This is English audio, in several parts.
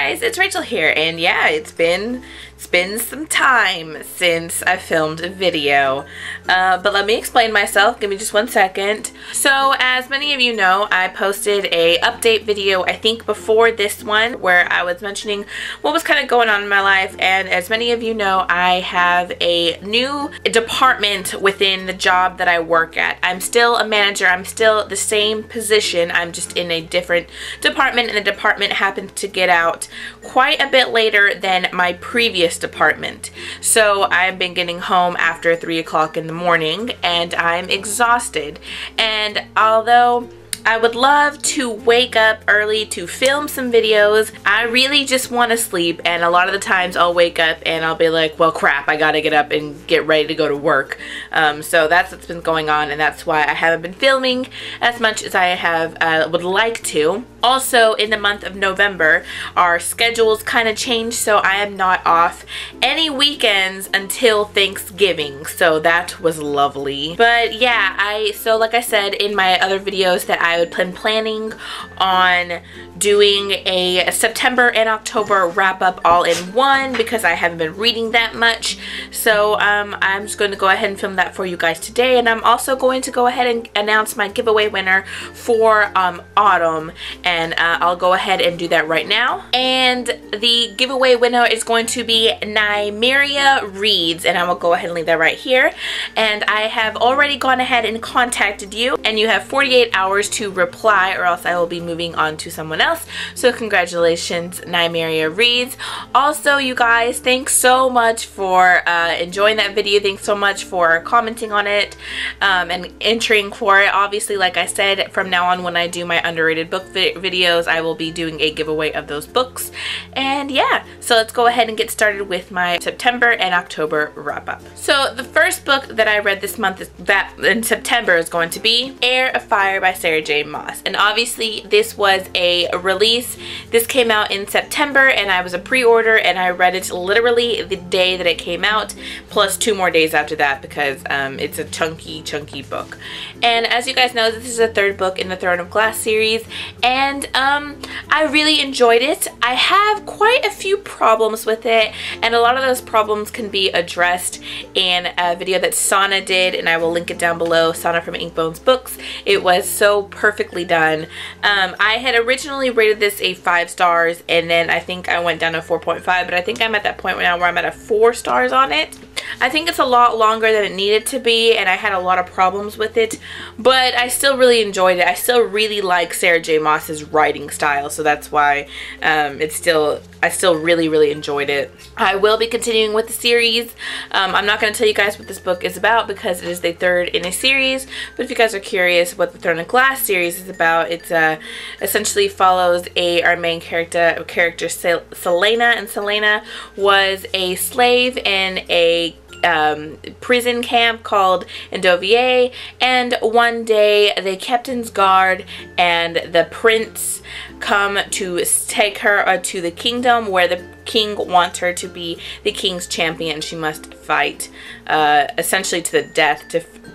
guys, it's Rachel here, and yeah, it's been some time since I filmed a video, but let me explain myself. Give me just 1 second. So as many of you know, I posted a update video, I think before this one, where I was mentioning what was kind of going on in my life. And as many of you know, I have a new department within the job that I work at. I'm still a manager. I'm still the same position. I'm just in a different department, and the department happened to get out quite a bit later than my previous department. So I've been getting home after 3 o'clock in the morning and I'm exhausted. And although I would love to wake up early to film some videos, I really just want to sleep, and a lot of the times I'll wake up and I'll be like, well crap, I gotta get up and get ready to go to work. So that's what's been going on, and that's why I haven't been filming as much as I have would like to. Also, in the month of November, our schedules kind of changed, so I am not off any weekends until Thanksgiving, so that was lovely. But yeah, so like I said in my other videos, that I would been planning on doing a September and October wrap up all in one, because I haven't been reading that much. So I'm just going to go ahead and film that for you guys today, and I'm also going to go ahead and announce my giveaway winner for autumn, and I'll go ahead and do that right now. And the giveaway winner is going to be Nymeria Reads, and I will go ahead and leave that right here. And I have already gone ahead and contacted you, and you have 48 hours to reply, or else I will be moving on to someone else. So congratulations, Nymeria Reads. Also, you guys, thanks so much for enjoying that video. Thanks so much for commenting on it and entering for it. Obviously, like I said, from now on when I do my underrated book videos, I will be doing a giveaway of those books. And yeah, so let's go ahead and get started with my September and October wrap up. So the first book that I read this month in September is going to be Heir of Fire by Sarah J. Maas. And obviously this was a release. This came out in September, and I was a pre-order, and I read it literally the day that it came out, plus 2 more days after that, because it's a chunky book. And as you guys know, this is the 3rd book in the Throne of Glass series, and I really enjoyed it. I have quite a few problems with it, and a lot of those problems can be addressed in a video that Sana did, and I will link it down below. Sana from Inkbones Books. It was so perfectly done. I had originally rated this a 5 stars, and then I think I went down to 4.5, but I think I'm at that point now where I'm at a 4 stars on it. I think it's a lot longer than it needed to be, and I had a lot of problems with it, but I still really enjoyed it. I still really like Sarah J. Maas's writing style, so that's why I still really enjoyed it. I will be continuing with the series. I'm not going to tell you guys what this book is about because it is the 3rd in a series, but if you guys are curious what the Throne of Glass series is about, it essentially follows our main character Selena, and Selena was a slave in a prison camp called Endovier, and one day the captain's guard and the prince come to take her to the kingdom where the king wants her to be the king's champion. She must fight essentially to the death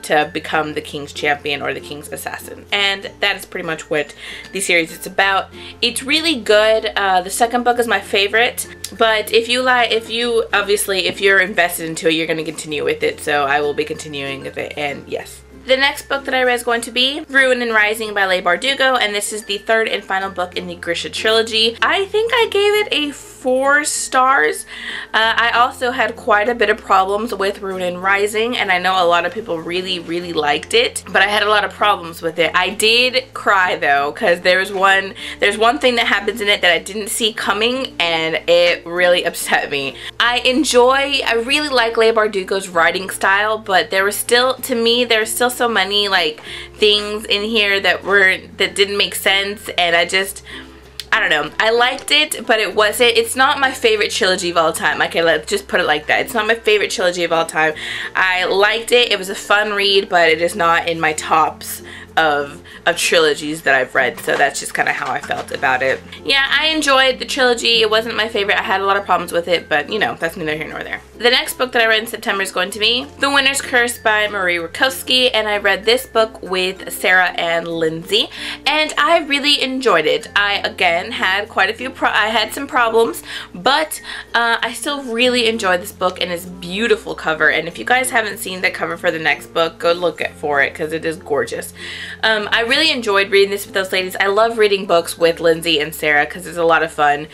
to become the king's champion or the king's assassin. And that is pretty much what the series is about. It's really good. The 2nd book is my favorite, but if you're invested into it, you're going to continue with it, so I will be continuing with it. And yes, the next book that I read is going to be Ruin and Rising by Leigh Bardugo, and this is the 3rd and final book in the Grisha trilogy. I think I gave it a 4 stars. I also had quite a bit of problems with Ruin and Rising, and I know a lot of people really liked it, but I had a lot of problems with it. I did cry though, because there's one thing that happens in it that I didn't see coming, and it really upset me. I really like Leigh Bardugo's writing style, but there was still so many like things in here that didn't make sense, and I don't know. I liked it, but it's not my favorite trilogy of all time. Okay, let's just put it like that. It's not my favorite trilogy of all time. I liked it. It was a fun read, but it is not in my tops of trilogies that I've read, so that's just kind of how I felt about it. Yeah, I enjoyed the trilogy. It wasn't my favorite. I had a lot of problems with it, but you know, that's neither here nor there. The next book that I read in September is going to be The Winter's Curse by Marie Rakowski, and I read this book with Sarah and Lindsay, and I really enjoyed it. I again had quite a few I had some problems, but I still really enjoyed this book, and it's beautiful cover. And if you guys haven't seen the cover for the next book, go look for it because it is gorgeous. I really enjoyed reading this with those ladies. I love reading books with Lindsay and Sarah because it's a lot of fun.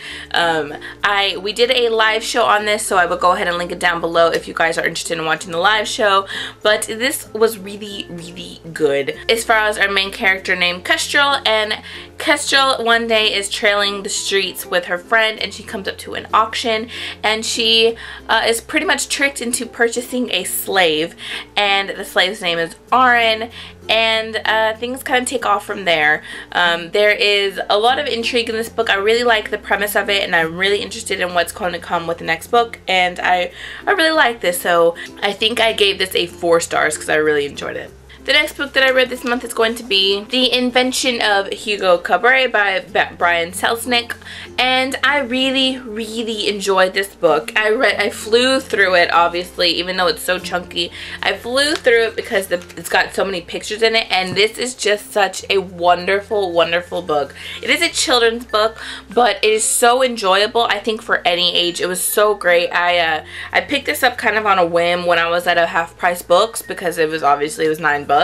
We did a live show on this, so I will go ahead and link it down below if you guys are interested in watching the live show. But this was really, really good. As far as our main character named Kestrel, and Kestrel one day is trailing the streets with her friend, and she comes up to an auction, and she is pretty much tricked into purchasing a slave, and the slave's name is Aaron, and things kind of take off from there. There is a lot of intrigue in this book. I really like the premise of it, and I'm really interested in what's going to come with the next book, and I really like this, so I think I gave this a 4 stars because I really enjoyed it. The next book that I read this month is going to be The Invention of Hugo Cabret by Brian Selznick, and I really, really enjoyed this book. I flew through it, obviously, even though it's so chunky. I flew through it because it's got so many pictures in it, and this is just such a wonderful, wonderful book. It is a children's book, but it is so enjoyable, I think, for any age. It was so great. I picked this up kind of on a whim when I was at a half-price books because it was $9.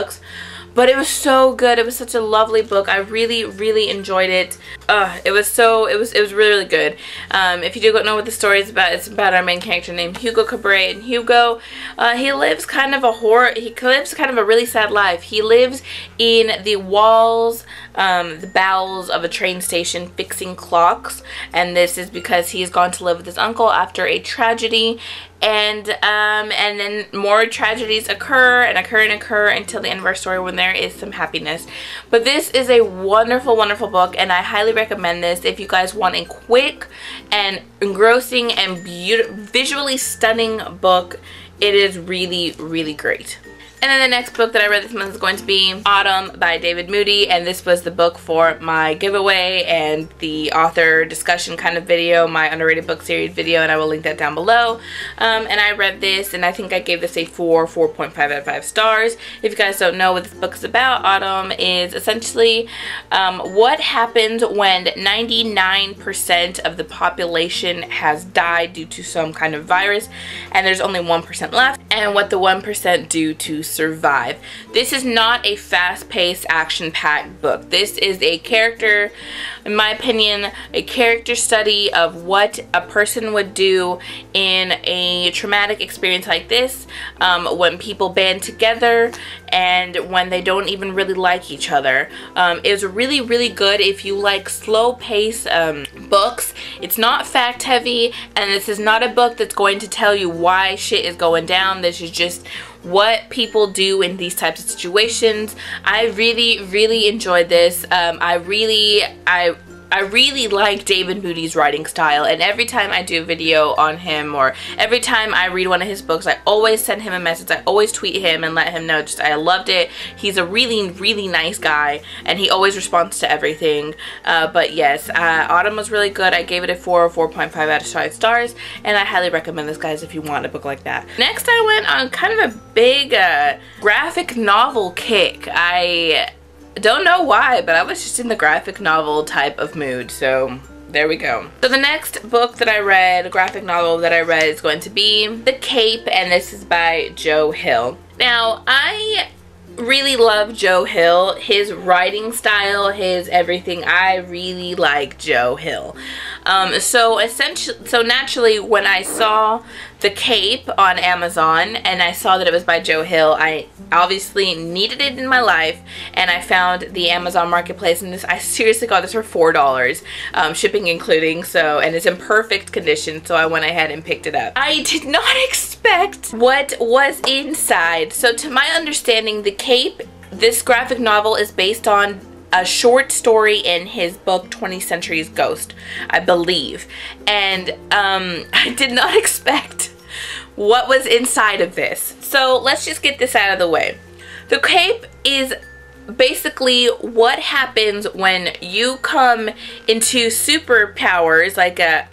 But it was so good. It was such a lovely book. I really, really enjoyed it. It was really, really good. If you don't know what the story is about, it's about our main character named Hugo Cabret, and Hugo, he lives kind of a really sad life. He lives in the walls, the bowels of a train station fixing clocks, and this is because he's gone to live with his uncle after a tragedy. And then more tragedies occur until the end of our story, when there is some happiness. But this is a wonderful, wonderful book, and I highly recommend this if you guys want a quick and engrossing and visually stunning book. It is really, really great. And then the next book that I read this month is going to be Autumn by David Moody, and this was the book for my giveaway and the author discussion kind of video, my underrated book series video, and I will link that down below. And I read this, and I think I gave this a 4.5 out of 5 stars. If you guys don't know what this book is about, Autumn is essentially what happens when 99% of the population has died due to some kind of virus, and there's only 1% left, and what the 1% do to survive. This is not a fast-paced, action-packed book. This is a character, in my opinion, a character study of what a person would do in a traumatic experience like this, when people band together and when they don't even really like each other. It's really, really good if you like slow-paced books. It's not fact-heavy, and this is not a book that's going to tell you why shit is going down. This is just what people do in these types of situations. I really, really enjoyed this. I really like David Moody's writing style, and every time I do a video on him, or every time I read one of his books, I always send him a message. I always tweet him and let him know just I loved it. He's a really, really nice guy, and he always responds to everything. But yes, Autumn was really good. I gave it a 4.5 out of 5 stars, and I highly recommend this, guys, if you want a book like that. Next, I went on kind of a big graphic novel kick. I don't know why, but I was just in the graphic novel type of mood, so there we go. So the next book that I read, graphic novel that I read, is going to be The Cape, and this is by Joe Hill. Now, I really love Joe Hill, his writing style, his everything. I really like Joe Hill. So naturally, when I saw The Cape on Amazon and I saw that it was by Joe Hill, I obviously needed it in my life, and I found the Amazon Marketplace, and I seriously got this for $4, shipping including, and it's in perfect condition, so I went ahead and picked it up. I did not expect what was inside. So to my understanding, The Cape, this graphic novel, is based on a short story in his book 20th Century's Ghost, I believe, and I did not expect what was inside of this. So let's just get this out of the way. The Cape is basically what happens when you come into superpowers, like a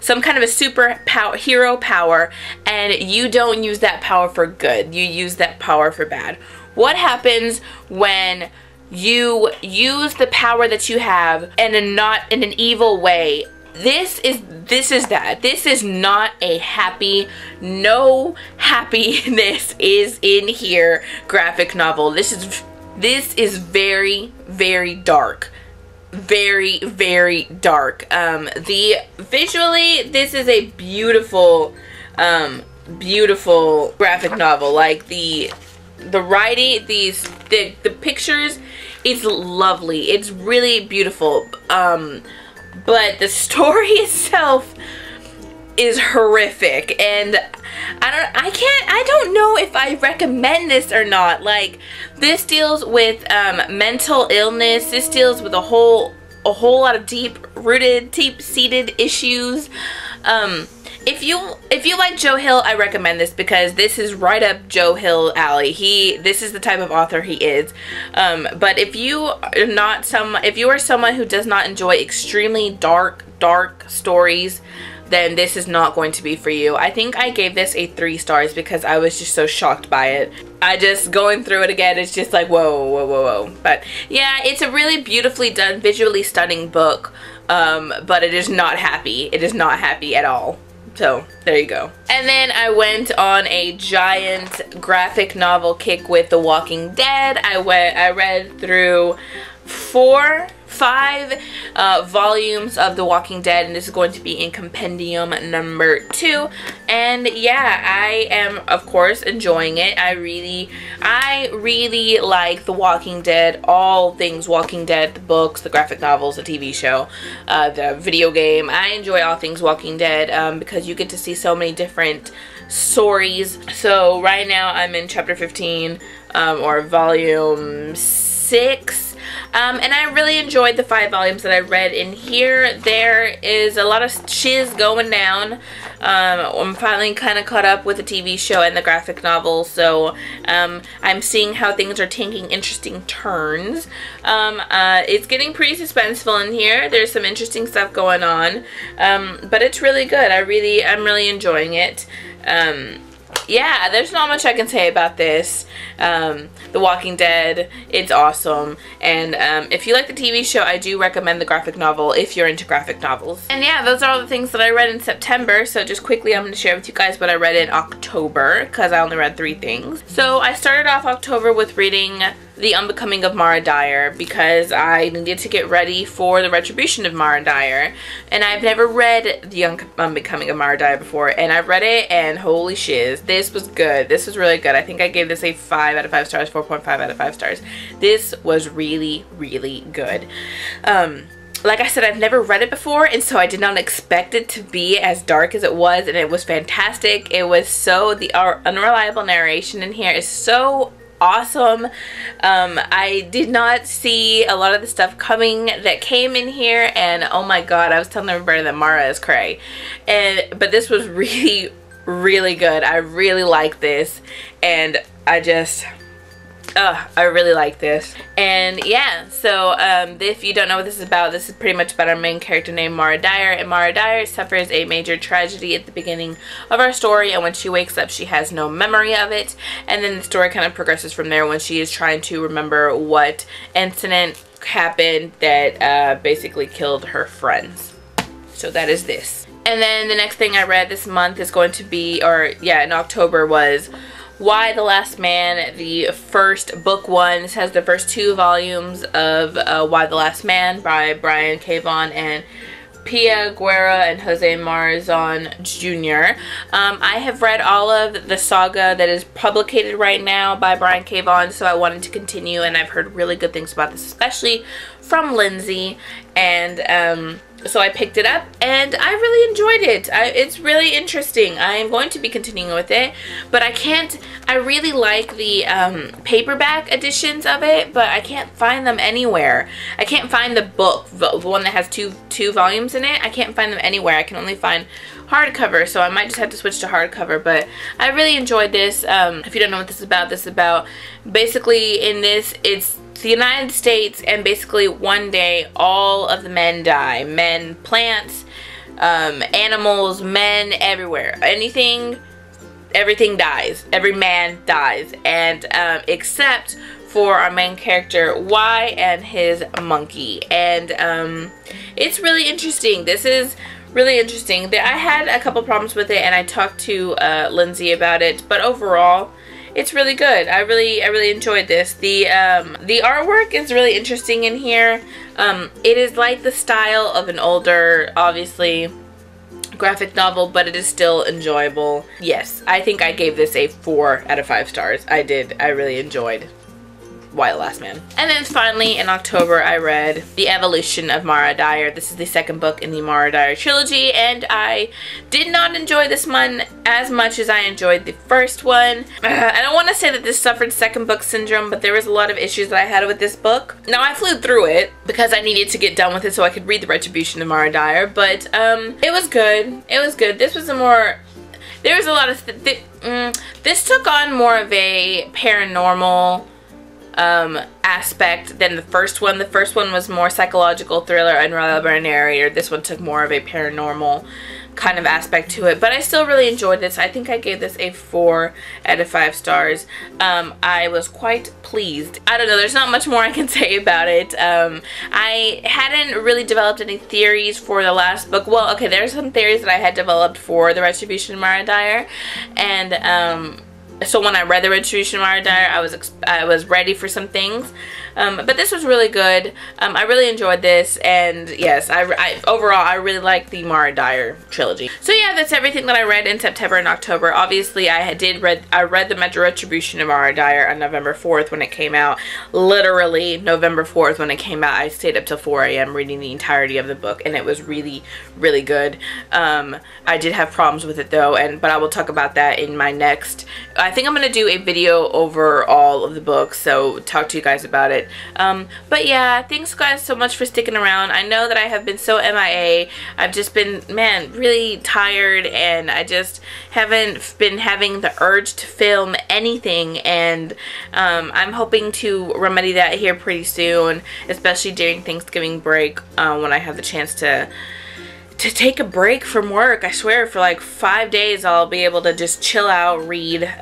some kind of a hero power, and you don't use that power for good, you use that power for bad. What happens when you use the power that you have and not in an evil way? This is that. This is not a happy, no happiness is in here graphic novel. This is very, very dark. Very, very dark. Visually, this is a beautiful, beautiful graphic novel. Like the writing, the pictures, it's lovely. It's really beautiful. But the story itself is horrific, and I don't know if I recommend this or not. Like, this deals with mental illness. This deals with a whole lot of deep-rooted, deep-seated issues. If you like Joe Hill, I recommend this because this is right up Joe Hill alley. This is the type of author he is. But if you are someone who does not enjoy extremely dark stories, then this is not going to be for you. I think I gave this a 3 stars because I was just so shocked by it. Going through it again, it's just like, whoa, whoa, whoa, whoa. But yeah, it's a really beautifully done, visually stunning book. But it is not happy. It is not happy at all. So there you go. And then I went on a giant graphic novel kick with The Walking Dead. I read through 5 volumes of The Walking Dead, and this is going to be in compendium number 2. And yeah, I am of course enjoying it. I really like The Walking Dead, all things Walking Dead, the books, the graphic novels, the TV show, the video game. I enjoy all things Walking Dead because you get to see so many different stories. So right now I'm in chapter 15 or volume 6. And I really enjoyed the 5 volumes that I read in here. There is a lot of shiz going down. I'm finally kind of caught up with the TV show and the graphic novel, so I'm seeing how things are taking interesting turns. It's getting pretty suspenseful in here. There's some interesting stuff going on, but it's really good. I'm really enjoying it. Yeah, there's not much I can say about this. The Walking Dead, it's awesome. And if you like the TV show, I do recommend the graphic novel if you're into graphic novels. And yeah, those are all the things that I read in September. So just quickly, I'm going to share with you guys what I read in October, because I only read 3 things. So I started off October with reading The Unbecoming of Mara Dyer because I needed to get ready for the retribution of Mara Dyer. And I've never read The Unbecoming of Mara Dyer before, and I read it, and holy shiz, this was good. This was really good. I think I gave this a 5 out of 5 stars, 4.5 out of 5 stars. This was really, really good. Like I said, I've never read it before, and so I did not expect it to be as dark as it was, and it was fantastic. It was so, the unreliable narration in here is so awesome. I did not see a lot of the stuff coming that came in here, and oh my god, I was telling everybody that Mara is cray. But this was really, really good. I really like this, and I really like this. And yeah, so if you don't know what this is pretty much about our main character named Mara Dyer. And Mara Dyer suffers a major tragedy at the beginning of our story, and when she wakes up she has no memory of it, and then the story kind of progresses from there when she is trying to remember what incident happened that basically killed her friends. So that is this. And then the next thing I read this month is going to be, in October, was Y the Last Man, the first book 1. This has the first 2 volumes of Y the Last Man by Brian K. Vaughan and Pia Guerra and Jose Marzan Jr. I have read all of the saga that is publicated right now by Brian K. Vaughan, so I wanted to continue, and I've heard really good things about this, especially from Lindsay, and so I picked it up, and I really enjoyed it. It's really interesting. I am going to be continuing with it, but I really like the paperback editions of it, but I can't find them anywhere. I can't find the book, the one that has two volumes in it. I can't find them anywhere. I can only find hardcover, so I might just have to switch to hardcover, but I really enjoyed this. If you don't know what this is about basically in this, it's the United States, and basically one day all of the men die. Men, plants, animals, men, everywhere. Everything dies. Every man dies. And except for our main character, Y, and his monkey. And it's really interesting. This is really interesting. I had a couple problems with it, and I talked to Lindsay about it, but overall it's really good. I really enjoyed this. The artwork is really interesting in here. It is like the style of an older, obviously, graphic novel, but it is still enjoyable. Yes, I think I gave this a 4 out of 5 stars. I did. I really enjoyed Why the Last Man. And then finally in October I read The Evolution of Mara Dyer. This is the second book in the Mara Dyer trilogy, and I did not enjoy this one as much as I enjoyed the first one. I don't want to say that this suffered second book syndrome, but there was a lot of issues that I had with this book. Now, I flew through it because I needed to get done with it so I could read The Retribution of Mara Dyer, but it was good. It was good. This was a more... There was a lot of... this took on more of a paranormal aspect than the first one. The first one was more psychological thriller and rather narrator. This one took more of a paranormal kind of aspect to it, but I still really enjoyed this. I think I gave this a 4 out of 5 stars. I was quite pleased. I don't know, there's not much more I can say about it. I hadn't really developed any theories for the last book. Well, okay, there's some theories that I had developed for The Retribution of Mara Dyer, and so when I read The Retribution of Mara Dyer, I was ready for some things. But this was really good. I really enjoyed this, and yes, overall I really like the Mara Dyer trilogy. So yeah, that's everything that I read in September and October. Obviously, I read the Retribution of Mara Dyer on November 4th when it came out. Literally November 4th when it came out, I stayed up till 4 a.m. reading the entirety of the book, and it was really, really good. I did have problems with it though, but I will talk about that in my next... I think I'm going to do a video over all of the books, so talk to you guys about it. But yeah, thanks guys so much for sticking around. I know that I have been so MIA. I've just been, man, really tired, and I just haven't been having the urge to film anything, and I'm hoping to remedy that here pretty soon, especially during Thanksgiving break, when I have the chance to take a break from work. I swear for like 5 days I'll be able to just chill out, read.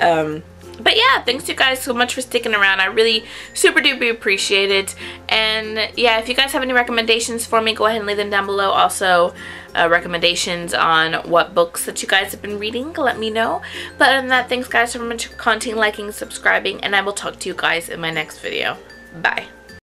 But yeah, thanks you guys so much for sticking around. I really super duper appreciate it. And yeah, if you guys have any recommendations for me, go ahead and leave them down below. Also, recommendations on what books that you guys have been reading, let me know. But other than that, thanks guys so much for commenting, liking, subscribing, and I will talk to you guys in my next video. Bye.